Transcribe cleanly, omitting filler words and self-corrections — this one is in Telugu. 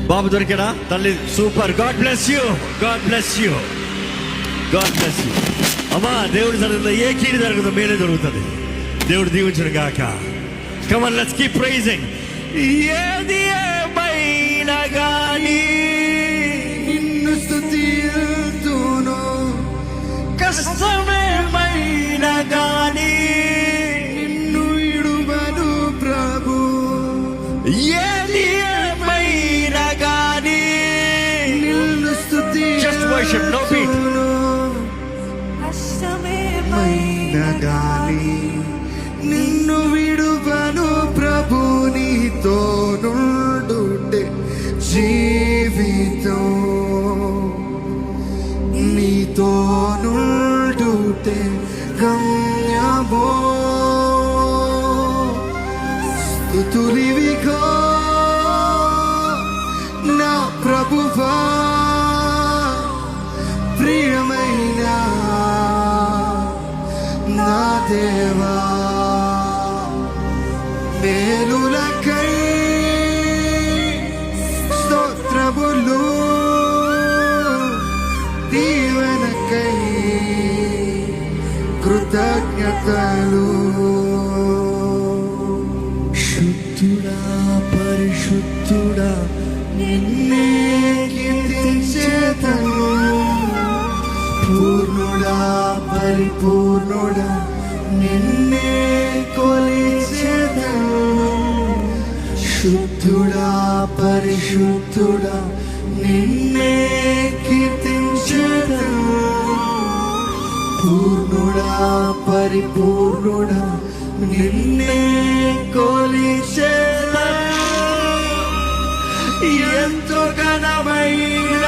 బాబు దొరికాడా? తల్లి super. God bless you, God bless you, God bless you. అమ్మా, దేవుడి సన్నిధిలో ఏ కీడు జరగదు, మేలే దొరుకుతుంది. దేవుడు దీవించును గాక. Come on, let's keep praising. ఏది ఏమైనా గానీ నిన్ను స్తుతింతును, కష్టమేమైనా గానీ నిన్ను విడువను ప్రభు. ఏది ఏమైనా గానీ నిన్ను Just worship, no beat. స్తుతింతును, కష్టమేమైనా గాని నిన్ను విడువను ప్రభు. నీతో నుండుటే జీవితం, నీతో నుండుటే గమ్యమో. స్తుతులివిగో నా ప్రభువా, ప్రియమైన నా దేవా. మేలులకై స్తోత్రములు, దీవెనకై కృతజ్ఞతలు. శుద్ధుడా, పరిశుద్ధుడా, నిన్నే కీర్తించేదను. పూర్ణుడా, పరిపూర్ణుడా, నిన్నే కొలిచేదను. శుద్ధుడా, పరిశుద్ధుడా, నిన్నే కీర్తించేదను. పూర్ణుడా, పరిపూర్ణుడా, నిన్నే కొలిచేదను. ఎంతో ఘనమైన